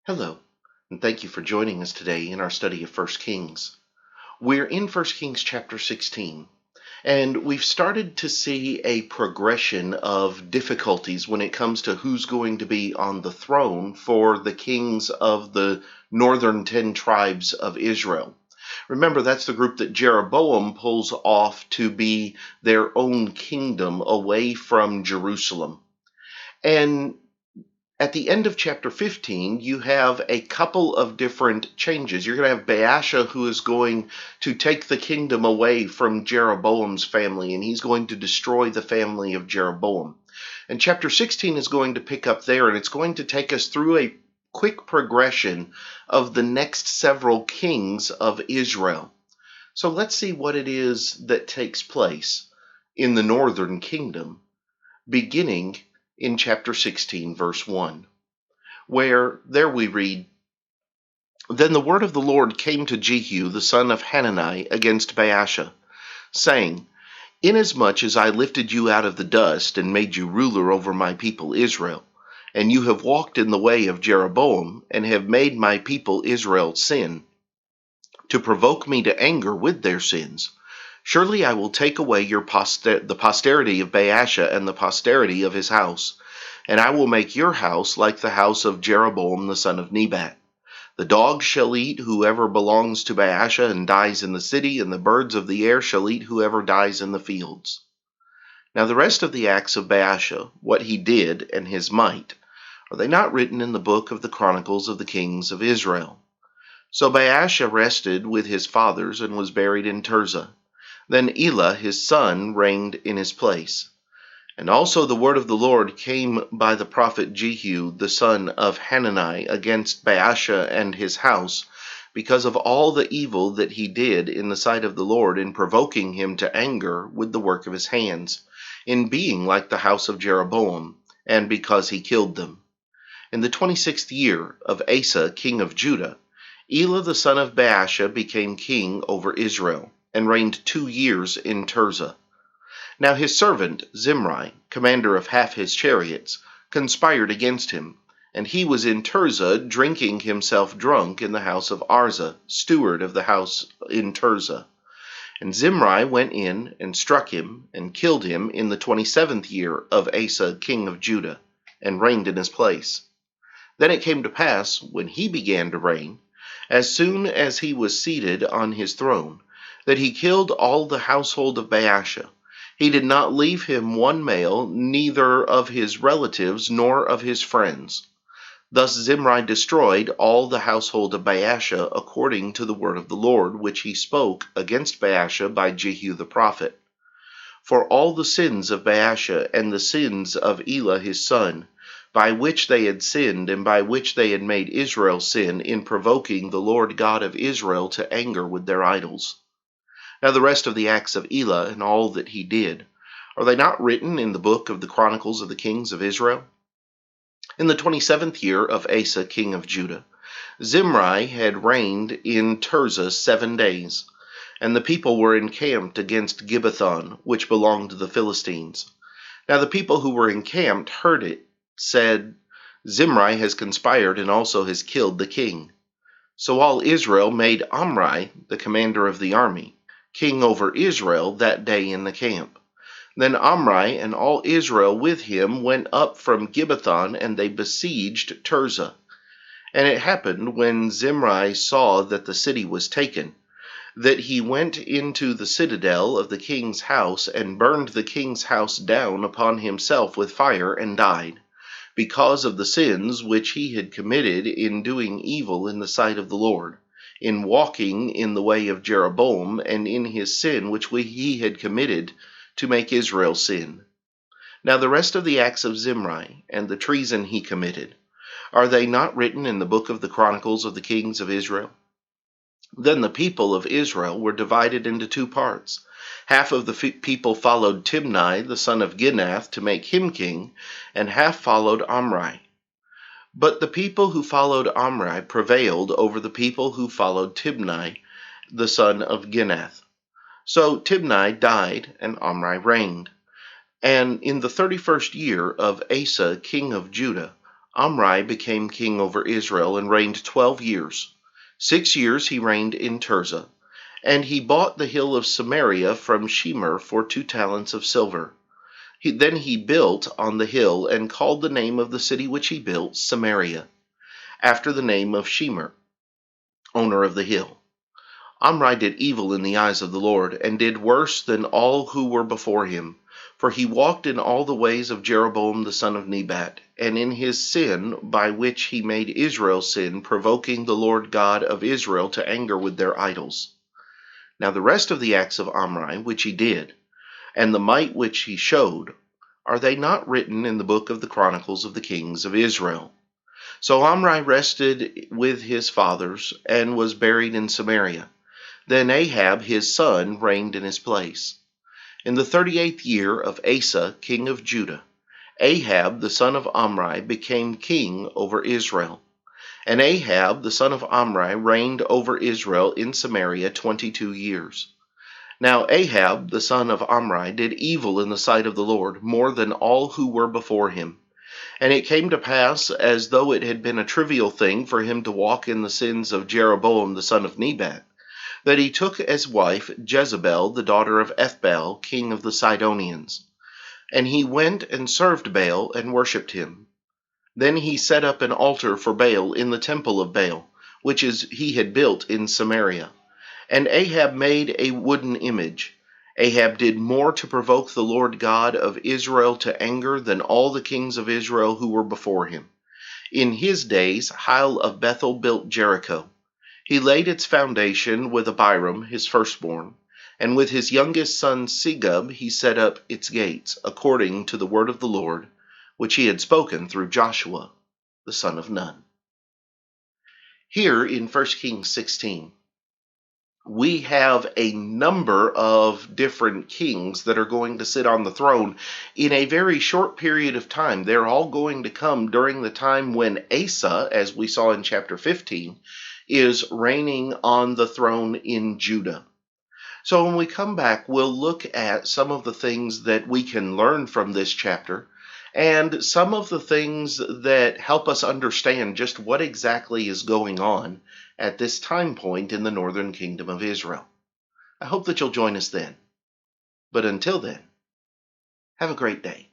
Hello, and thank you for joining us today in our study of First Kings. We're in First Kings chapter 16, and we've started to see a progression of difficulties when it comes to who's going to be on the throne for the kings of the northern 10 tribes of Israel. Remember, that's the group that Jeroboam pulls off to be their own kingdom away from Jerusalem. And at the end of chapter 15, you have a couple of different changes. You're going to have Baasha, who is going to take the kingdom away from Jeroboam's family, and he's going to destroy the family of Jeroboam. And chapter 16 is going to pick up there, and it's going to take us through a quick progression of the next several kings of Israel. So let's see what it is that takes place in the northern kingdom, beginning in chapter 16, verse 1, where there we read, Then the word of the Lord came to Jehu the son of Hanani against Baasha, saying, Inasmuch as I lifted you out of the dust and made you ruler over my people Israel, and you have walked in the way of Jeroboam, and have made my people Israel sin, to provoke me to anger with their sins, surely I will take away the posterity of Baasha and the posterity of his house, and I will make your house like the house of Jeroboam the son of Nebat. The dogs shall eat whoever belongs to Baasha and dies in the city, and the birds of the air shall eat whoever dies in the fields. Now the rest of the acts of Baasha, what he did, and his might, are they not written in the book of the Chronicles of the Kings of Israel? So Baasha rested with his fathers and was buried in Tirzah. Then Elah his son reigned in his place. And also the word of the Lord came by the prophet Jehu the son of Hanani against Baasha and his house, because of all the evil that he did in the sight of the Lord in provoking him to anger with the work of his hands, in being like the house of Jeroboam, and because he killed them. In the 26th year of Asa king of Judah, Elah the son of Baasha became king over Israel, and reigned 2 years in Tirzah. Now his servant Zimri, commander of half his chariots, conspired against him, and he was in Tirzah drinking himself drunk in the house of Arza, steward of the house in Tirzah. And Zimri went in and struck him, and killed him in the 27th year of Asa king of Judah, and reigned in his place. Then it came to pass, when he began to reign, as soon as he was seated on his throne, that he killed all the household of Baasha. He did not leave him one male, neither of his relatives nor of his friends. Thus Zimri destroyed all the household of Baasha according to the word of the Lord, which he spoke against Baasha by Jehu the prophet. For all the sins of Baasha and the sins of Elah his son, by which they had sinned, and by which they had made Israel sin, in provoking the Lord God of Israel to anger with their idols. Now the rest of the acts of Elah, and all that he did, are they not written in the book of the Chronicles of the Kings of Israel? In the 27th year of Asa king of Judah, Zimri had reigned in Tirzah 7 days, and the people were encamped against Gibbethon, which belonged to the Philistines. Now the people who were encamped heard it, said, Zimri has conspired and also has killed the king. So all Israel made Omri, the commander of the army, king over Israel that day in the camp. Then Omri and all Israel with him went up from Gibbethon, and they besieged Tirzah. And it happened, when Zimri saw that the city was taken, that he went into the citadel of the king's house, and burned the king's house down upon himself with fire, and died, because of the sins which he had committed in doing evil in the sight of the Lord, in walking in the way of Jeroboam, and in his sin which he had committed to make Israel sin. Now the rest of the acts of Zimri, and the treason he committed, are they not written in the book of the Chronicles of the Kings of Israel? Then the people of Israel were divided into 2 parts. Half of the people followed Timni the son of Ginath to make him king, and half followed Omri. But the people who followed Omri prevailed over the people who followed Timni the son of Ginath. So Timni died, and Omri reigned. And in the 31st year of Asa king of Judah, Omri became king over Israel and reigned 12 years. 6 years he reigned in Tirzah, and he bought the hill of Samaria from Shemer for 2 talents of silver. Then he built on the hill and called the name of the city which he built Samaria, after the name of Shemer, owner of the hill. Omri did evil in the eyes of the Lord, and did worse than all who were before him. For he walked in all the ways of Jeroboam the son of Nebat, and in his sin by which he made Israel sin, provoking the Lord God of Israel to anger with their idols. Now the rest of the acts of Omri which he did, and the might which he showed, are they not written in the book of the Chronicles of the kings of Israel? So Omri rested with his fathers, and was buried in Samaria. Then Ahab his son reigned in his place. In the 38th year of Asa king of Judah, Ahab the son of Omri became king over Israel. And Ahab the son of Omri reigned over Israel in Samaria 22 years. Now Ahab the son of Omri did evil in the sight of the Lord, more than all who were before him. And it came to pass, as though it had been a trivial thing for him to walk in the sins of Jeroboam the son of Nebat, that he took as wife Jezebel the daughter of Ethbaal king of the Sidonians. And he went and served Baal and worshipped him. Then he set up an altar for Baal in the temple of Baal, which he had built in Samaria. And Ahab made a wooden image. Ahab did more to provoke the Lord God of Israel to anger than all the kings of Israel who were before him. In his days Hiel of Bethel built Jericho. He laid its foundation with Abiram his firstborn, and with his youngest son Segub he set up its gates, according to the word of the Lord, which he had spoken through Joshua the son of Nun. Here in 1 Kings 16, we have a number of different kings that are going to sit on the throne in a very short period of time. They're all going to come during the time when Asa, as we saw in chapter 15, is reigning on the throne in Judah. So when we come back, we'll look at some of the things that we can learn from this chapter, and some of the things that help us understand just what exactly is going on at this time point in the northern kingdom of Israel. I hope that you'll join us then. But until then, have a great day.